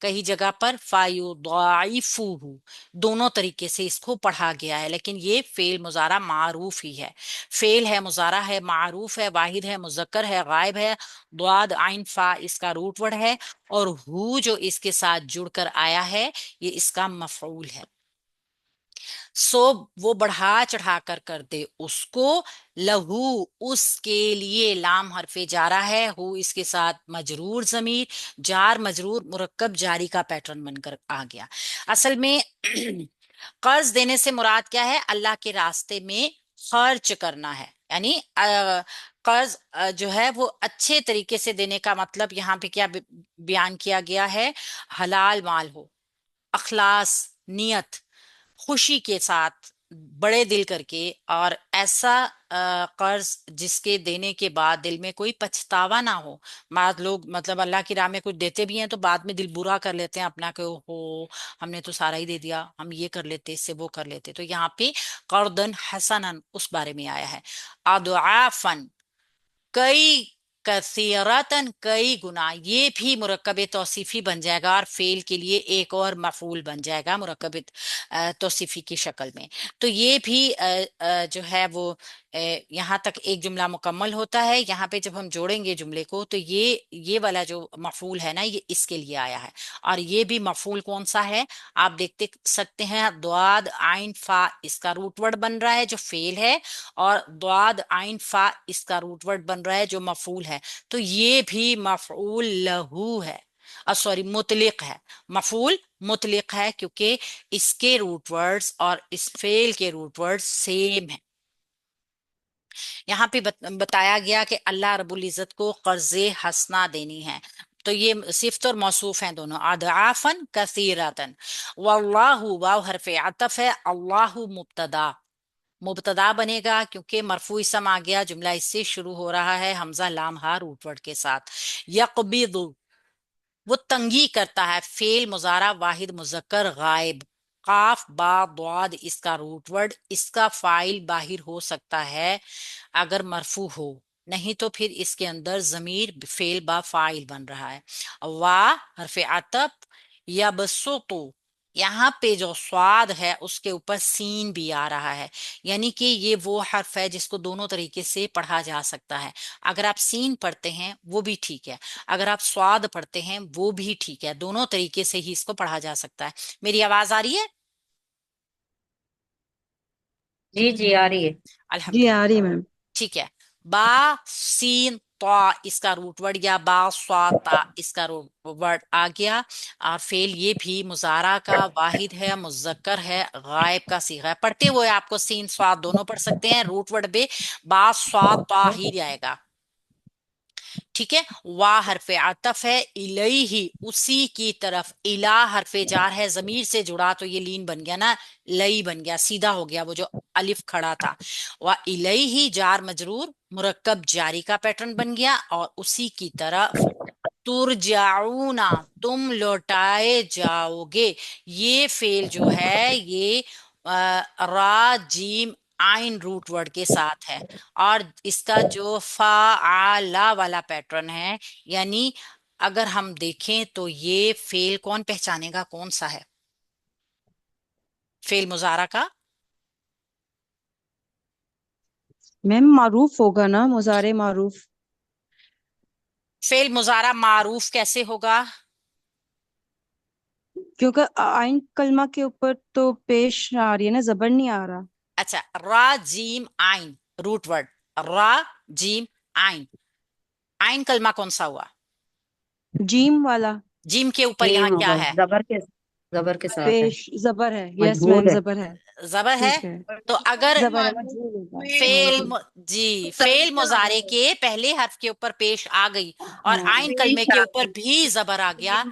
کئی جگہ پر فَيُضَاعِفُهُ، دونوں طریقے سے اس کو پڑھا گیا ہے، لیکن یہ فعل مضارع معروف ہی ہے، فعل ہے، مضارع ہے، معروف ہے، واحد ہے، مذکر ہے، غائب ہے، ضاد عین فا اس کا روٹ ورڈ ہے، اور ہو جو اس کے ساتھ جڑ کر آیا ہے یہ اس کا مفعول ہے۔ سو وہ بڑھا چڑھا کر دے اس کو، لہو اس کے لیے، لام حرف جارہ ہے، ہو اس کے ساتھ مجرور ضمیر، جار مجرور مرکب جاری کا پیٹرن بن کر آ گیا۔ اصل میں قرض دینے سے مراد کیا ہے؟ اللہ کے راستے میں خرچ کرنا ہے، یعنی قرض جو ہے وہ اچھے طریقے سے دینے کا مطلب یہاں پہ کیا بیان کیا گیا ہے؟ حلال مال ہو، اخلاص، نیت، خوشی کے ساتھ، بڑے دل کر کے، اور ایسا قرض جس کے دینے کے بعد دل میں کوئی پچھتاوا نہ ہو۔ بعض لوگ مطلب اللہ کی راہ میں کچھ دیتے بھی ہیں تو بعد میں دل برا کر لیتے ہیں اپنا، کہ ہو ہم نے تو سارا ہی دے دیا، ہم یہ کر لیتے، اس سے وہ کر لیتے۔ تو یہاں پہ قرضن حسنن اس بارے میں آیا ہے، اضعافن کئی، کثیرتن کئی گنا، یہ بھی مرکب توصیفی بن جائے گا اور فعل کے لیے ایک اور مفعول بن جائے گا مرکب توصیفی کی شکل میں۔ تو یہ بھی جو ہے وہ یہاں تک ایک جملہ مکمل ہوتا ہے۔ یہاں پہ جب ہم جوڑیں گے جملے کو تو یہ والا جو مفعول ہے نا یہ اس کے لیے آیا ہے، اور یہ بھی مفعول کون سا ہے آپ دیکھتے سکتے ہیں، ضاد عین فا اس کا روٹ ورڈ بن رہا ہے جو فعل ہے، اور ضاد عین فا اس کا روٹ ورڈ بن رہا ہے جو مفعول ہے، تو یہ بھی مفعول لہو ہے، سوری مطلق ہے، مفعول مطلق ہے، کیونکہ اس کے روٹ ورڈز اور اس فعل کے روٹ ورڈز سیم ہیں۔ یہاں پہ بتایا گیا کہ اللہ رب العزت کو قرض حسنہ دینی ہے، تو یہ صفت اور موصوف ہیں دونوں، اضعافن کثیرتن۔ واللہ واو حرف عطف ہے، اللہ مبتدا، مبتدا بنے گا کیونکہ مرفوع اسم آ گیا، جملہ اس سے شروع ہو رہا ہے حمزہ لام ہا روٹ ورڈ کے ساتھ۔ یقبض وہ تنگی کرتا ہے، فعل مضارع واحد مذکر غائب، قاف با ضاد اس کا روٹ ورڈ، اس کا فاعل باہر ہو سکتا ہے اگر مرفوع ہو، نہیں تو پھر اس کے اندر ضمیر فعل با فاعل بن رہا ہے۔ وا حرف عطف، یبسطو یہاں پہ جو سواد ہے اس کے اوپر سین بھی آ رہا ہے، یعنی کہ یہ وہ حرف ہے جس کو دونوں طریقے سے پڑھا جا سکتا ہے۔ اگر آپ سین پڑھتے ہیں وہ بھی ٹھیک ہے، اگر آپ سواد پڑھتے ہیں وہ بھی ٹھیک ہے، دونوں طریقے سے ہی اس کو پڑھا جا سکتا ہے۔ میری آواز آ رہی ہے؟ جی جی آ رہی ہے۔ جی الحمدللہ، آ رہی ہے میم۔ ٹھیک ہے۔ با سین طا اس کا روٹ ورڈ، یا با صا تا اس کا روٹ ورڈ آ گیا، اور فعل یہ بھی مضارع کا واحد ہے، مذکر ہے، غائب کا صیغہ ہے۔ پڑھتے ہوئے آپ کو سین صاد دونوں پڑھ سکتے ہیں، روٹ ورڈ پہ با صا تا ہی جائے گا، ٹھیک ہے۔ وا حرف عطف ہے، الیہ اسی کی طرف، الا حرف جار ہے، ضمیر سے جڑا تو یہ لین بن گیا نا، لئی بن گیا، سیدھا ہو گیا وہ جو الف کھڑا تھا۔ وا الیہ جار مجرور مرکب جاری کا پیٹرن بن گیا، اور اسی کی طرف ترجعون تم لوٹائے جاؤ گے، یہ فعل جو ہے یہ را جیم آئین روٹ ورڈ کے ساتھ ہے، اور اس کا جو فعلا والا پیٹرن ہے، یعنی اگر ہم دیکھیں تو یہ فعل کون پہچانے گا کون سا ہے فعل مضارع کا؟ میم معروف ہوگا نا، مضارع معروف۔ فعل مضارع معروف کیسے ہوگا؟ کیونکہ آئین کلمہ کے اوپر تو پیش آ رہی ہے نا، زبر نہیں آ رہا۔ اچھا، را جیم آئین روٹ ورڈ، را جیم آئین، آئین کلمہ کون سا ہوا؟ جیم والا جیم کے اوپر یہاں جیم کیا ہوگا، ہے؟ زبر کے ساتھ ہے، پیش زبر ہے، یس مجبور میم ہے۔ زبر ہے، زبر ہے، ٹھیک ہے، تو اگر زبر ہے، مجبور ہوگا، ہاں فعل جی، جی فعل مضارع کے پہلے حرف کے اوپر پیش آ گئی اور ہاں آئین کلمے کے اوپر بھی زبر آ گیا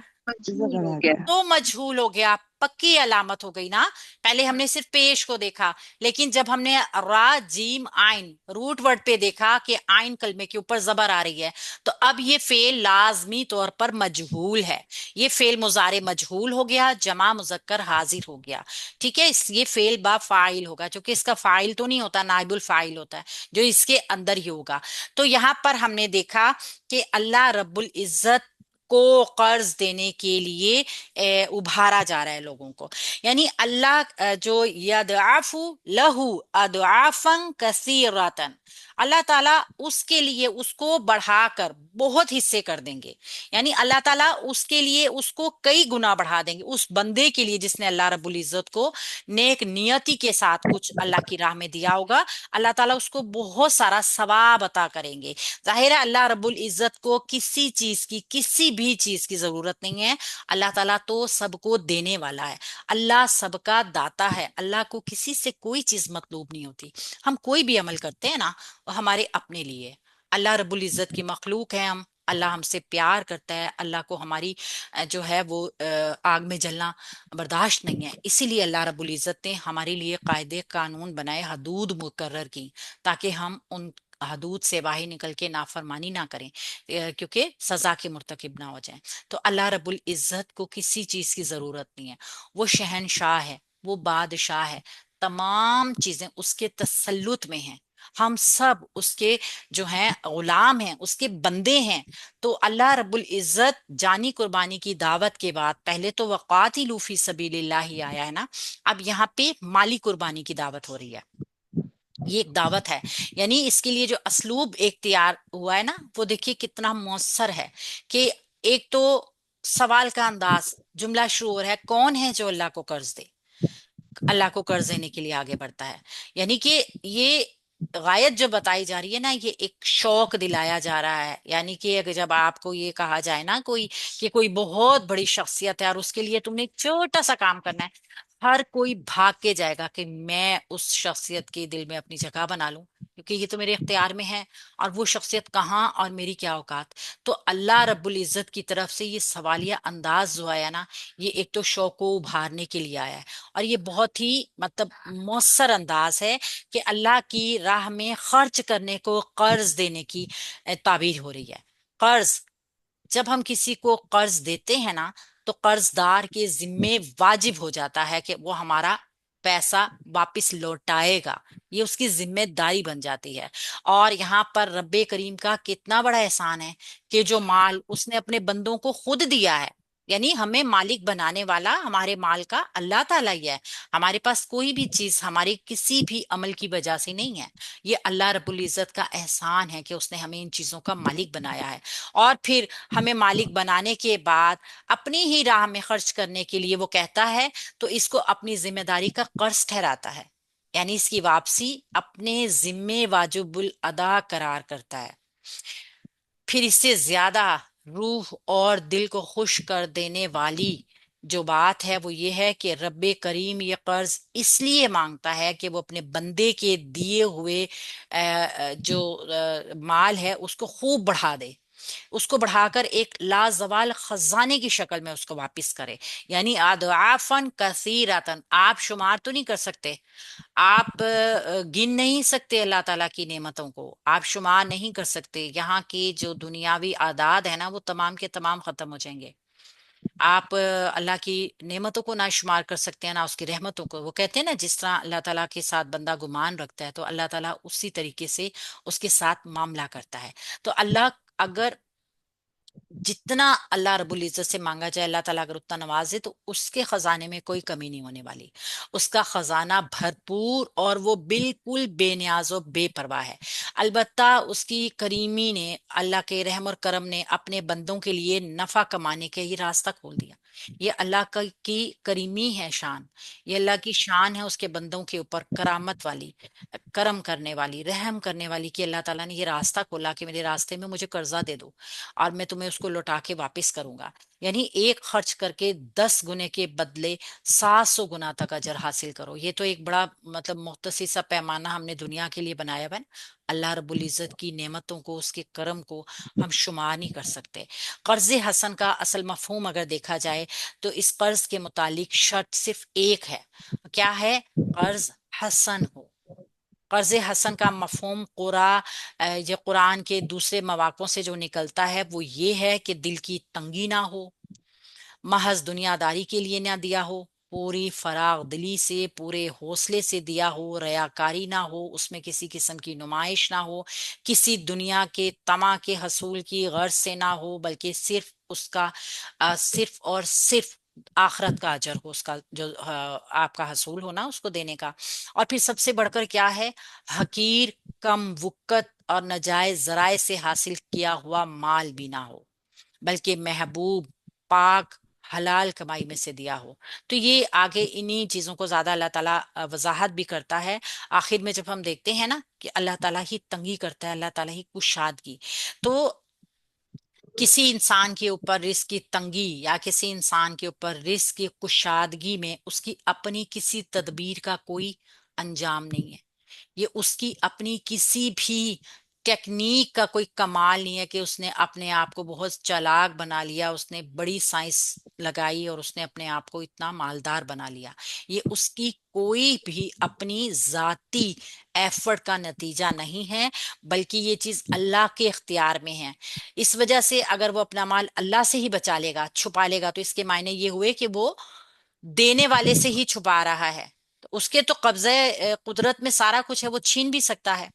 زبر آ گیا۔ تو مجہول ہو گیا، پکی علامت ہو گئی نا۔ پہلے ہم نے صرف پیش کو دیکھا، لیکن جب ہم نے را جیم آئین روٹ ورڈ پہ دیکھا کہ آئین کلمے کے اوپر زبر آ رہی ہے، تو اب یہ فعل لازمی طور پر مجہول ہے، یہ فعل مضارع مجہول ہو گیا، جمع مذکر حاضر ہو گیا، ٹھیک ہے۔ یہ فعل با فاعل ہوگا، چونکہ اس کا فاعل تو نہیں ہوتا، نائب الفاعل ہوتا ہے جو اس کے اندر ہی ہوگا۔ تو یہاں پر ہم نے دیکھا کہ اللہ رب العزت کو قرض دینے کے لیے ابھارا جا رہا ہے لوگوں کو. یعنی اللہ جو یدعف لہو اضعافا کثیرتن، اللہ تعالیٰ اس کے لیے اس کو بڑھا کر بہت حصے کر دیں گے. یعنی اللہ تعالیٰ اس کے لیے اس کو کئی گنا بڑھا دیں گے. اس بندے کے لیے جس نے اللہ رب العزت کو نیک نیتی کے ساتھ کچھ اللہ کی راہ میں دیا ہوگا، اللہ تعالیٰ اس کو بہت سارا ثواب عطا کریں گے. ظاہر ہے اللہ رب العزت کو کسی بھی چیز کی ضرورت نہیں ہے. اللہ تعالیٰ تو سب کو دینے والا ہے. اللہ سب کا داتا ہے. اللہ کو کسی سے کوئی چیز مطلوب نہیں ہوتی. ہم کوئی بھی عمل کرتے ہیں نا، وہ ہمارے اپنے لیے. اللہ رب العزت کی مخلوق ہے ہم. اللہ ہم سے پیار کرتا ہے. اللہ کو ہماری جو ہے وہ آگ میں جلنا برداشت نہیں ہے. اسی لیے اللہ رب العزت نے ہمارے لیے قاعدے قانون بنائے، حدود مقرر کی، تاکہ ہم ان حدود سے باہر نکل کے نافرمانی نہ کریں، کیونکہ سزا کے مرتکب نہ ہو جائیں. تو اللہ رب العزت کو کسی چیز کی ضرورت نہیں ہے. وہ شہنشاہ ہے، وہ بادشاہ ہے. تمام چیزیں اس کے تسلط میں ہیں. ہم سب اس کے جو ہیں غلام ہیں، اس کے بندے ہیں. تو اللہ رب العزت جانی قربانی کی دعوت کے بعد پہلے تو وقاتلوا فی سبیل اللہ ہی آیا ہے نا، اب یہاں پہ مالی قربانی کی دعوت ہو رہی ہے. یہ ایک دعوت ہے. یعنی اس کے لیے جو اسلوب اختیار ہوا ہے نا، وہ دیکھیے کتنا مؤثر ہے. کہ ایک تو سوال کا انداز، جملہ شروع ہو رہا ہے کون ہے جو اللہ کو قرض دے، اللہ کو قرض دینے کے لیے آگے بڑھتا ہے. یعنی کہ یہ غایت جو بتائی جا رہی ہے نا، یہ ایک شوق دلایا جا رہا ہے. یعنی کہ اگر جب آپ کو یہ کہا جائے نا کوئی بہت بڑی شخصیت ہے اور اس کے لیے تم نے ایک چھوٹا سا کام کرنا ہے، ہر کوئی بھاگ کے جائے گا کہ میں اس شخصیت کے دل میں اپنی جگہ بنا لوں، کیونکہ یہ تو میرے اختیار میں ہے، اور وہ شخصیت کہاں اور میری کیا اوقات. تو اللہ رب العزت کی طرف سے یہ سوالیہ انداز جو آیا نا، یہ ایک تو شوق کو ابھارنے کے لیے آیا ہے. اور یہ بہت ہی مطلب مؤثر انداز ہے کہ اللہ کی راہ میں خرچ کرنے کو قرض دینے کی تعبیر ہو رہی ہے. قرض، جب ہم کسی کو قرض دیتے ہیں نا، تو قرض دار کے ذمے واجب ہو جاتا ہے کہ وہ ہمارا پیسہ واپس لوٹائے گا. یہ اس کی ذمہ داری بن جاتی ہے. اور یہاں پر رب کریم کا کتنا بڑا احسان ہے کہ جو مال اس نے اپنے بندوں کو خود دیا ہے. یعنی ہمیں مالک بنانے والا ہمارے مال کا اللہ تعالیٰ ہی ہے. ہمارے پاس کوئی بھی چیز ہمارے کسی بھی عمل کی وجہ سے نہیں ہے. یہ اللہ رب العزت کا احسان ہے کہ اس نے ہمیں ان چیزوں کا مالک بنایا ہے. اور پھر ہمیں مالک بنانے کے بعد اپنی ہی راہ میں خرچ کرنے کے لیے وہ کہتا ہے، تو اس کو اپنی ذمہ داری کا قرض ٹھہراتا ہے. یعنی اس کی واپسی اپنے ذمے واجب الادا قرار کرتا ہے. پھر اس سے زیادہ روح اور دل کو خوش کر دینے والی جو بات ہے وہ یہ ہے کہ رب کریم یہ قرض اس لیے مانگتا ہے کہ وہ اپنے بندے کے دیے ہوئے جو مال ہے اس کو خوب بڑھا دے، اس کو بڑھا کر ایک لازوال خزانے کی شکل میں اس کو واپس کرے. یعنی اضعافاً کثیرتاً، آپ شمار تو نہیں کر سکتے، آپ گن نہیں سکتے اللہ تعالیٰ کی نعمتوں کو، آپ شمار نہیں کر سکتے. یہاں کی جو دنیاوی اعداد ہے نا، وہ تمام کے تمام ختم ہو جائیں گے. آپ اللہ کی نعمتوں کو نہ شمار کر سکتے ہیں، نہ اس کی رحمتوں کو. وہ کہتے ہیں نا جس طرح اللہ تعالیٰ کے ساتھ بندہ گمان رکھتا ہے، تو اللہ تعالیٰ اسی طریقے سے اس کے ساتھ معاملہ کرتا ہے. تو اللہ اگر جتنا اللہ رب العزت سے مانگا جائے، اللہ تعالیٰ اگر اتنا نوازے، تو اس کے خزانے میں کوئی کمی نہیں ہونے والی. اس کا خزانہ بھرپور اور وہ بالکل بے نیاز و بے پرواہ ہے. البتہ اس کی کریمی نے، اللہ کے رحم اور کرم نے اپنے بندوں کے لیے نفع کمانے کے یہ راستہ کھول دیا. یہ اللہ کی کریمی ہے شان. یہ اللہ کی شان ہے اس کے بندوں کے اوپر، کرامت والی، کرم کرنے والی، رحم کرنے والی، کہ اللہ تعالیٰ نے یہ راستہ کھولا کہ میرے راستے میں مجھے قرضہ دے دو اور میں تمہیں اس کو لوٹا کے واپس کروں گا. یعنی ایک خرچ کر کے 10 گنے کے بدلے 700 گنا تک اجر حاصل کرو. یہ تو ایک بڑا مطلب مختصر سا پیمانہ ہم نے دنیا کے لیے بنایا ہے. اللہ رب العزت کی نعمتوں کو، اس کے کرم کو ہم شمار نہیں کر سکتے. قرض حسن کا اصل مفہوم اگر دیکھا جائے تو اس قرض کے متعلق شرط صرف ایک ہے. کیا ہے؟ قرض حسن ہو. قرض حسن کا مفہوم یہ قرآن کے دوسرے مواقعوں سے جو نکلتا ہے وہ یہ ہے کہ دل کی تنگی نہ ہو، محض دنیا داری کے لیے نہ دیا ہو، پوری فراغ دلی سے پورے حوصلے سے دیا ہو، ریاکاری نہ ہو اس میں، کسی قسم کی نمائش نہ ہو، کسی دنیا کے طمع کے حصول کی غرض سے نہ ہو، بلکہ صرف اس کا صرف اور صرف آخرت کا اجر ہو، اس کا جو آپ کا حصول ہونا اس کو دینے کا۔ اور پھر سب سے بڑھ کر کیا ہے، حقیر، کم وقت اور ناجائز ذرائع سے حاصل کیا ہوا مال بھی نہ ہو، بلکہ محبوب، پاک، حلال کمائی میں سے دیا ہو۔ تو یہ آگے انہی چیزوں کو زیادہ اللہ تعالیٰ وضاحت بھی کرتا ہے۔ آخر میں جب ہم دیکھتے ہیں نا کہ اللہ تعالیٰ ہی تنگی کرتا ہے، اللہ تعالیٰ ہی کشادگی، تو کسی انسان کے اوپر رزق کی تنگی یا کسی انسان کے اوپر رزق کی کشادگی میں اس کی اپنی کسی تدبیر کا کوئی انجام نہیں ہے، یہ اس کی اپنی کسی بھی ٹیکنیک کا کوئی کمال نہیں ہے کہ اس نے اپنے آپ کو بہت چالاک بنا لیا، اس نے بڑی سائنس لگائی اور اس نے اپنے آپ کو اتنا مالدار بنا لیا۔ یہ اس کی کوئی بھی اپنی ذاتی ایفرٹ کا نتیجہ نہیں ہے، بلکہ یہ چیز اللہ کے اختیار میں ہے۔ اس وجہ سے اگر وہ اپنا مال اللہ سے ہی بچا لے گا، چھپا لے گا، تو اس کے معنی یہ ہوئے کہ وہ دینے والے سے ہی چھپا رہا ہے، تو اس کے تو قبضہ قدرت میں سارا کچھ ہے، وہ چھین بھی سکتا ہے۔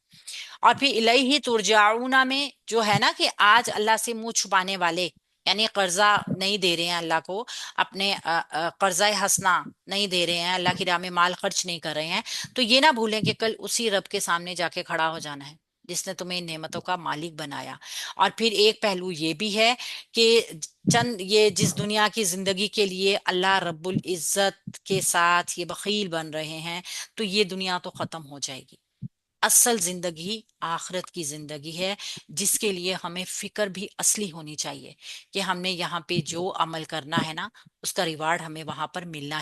اور پھر الیہ ترجعون میں جو ہے نا کہ آج اللہ سے منہ چھپانے والے، یعنی قرضہ نہیں دے رہے ہیں اللہ کو، اپنے قرضہ حسنہ نہیں دے رہے ہیں، اللہ کی راہ میں مال خرچ نہیں کر رہے ہیں، تو یہ نہ بھولیں کہ کل اسی رب کے سامنے جا کے کھڑا ہو جانا ہے جس نے تمہیں ان نعمتوں کا مالک بنایا۔ اور پھر ایک پہلو یہ بھی ہے کہ چند یہ جس دنیا کی زندگی کے لیے اللہ رب العزت کے ساتھ یہ بخیل بن رہے ہیں، تو یہ دنیا تو ختم ہو جائے گی۔ اصل زندگی آخرت کی زندگی ہے، جس کے لیے ہمیں فکر بھی اصلی ہونی چاہیے کہ ہم نے یہاں پہ جو عمل کرنا ہے نا، اس کا ریوارڈ ہمیں وہاں پر ملنا ہی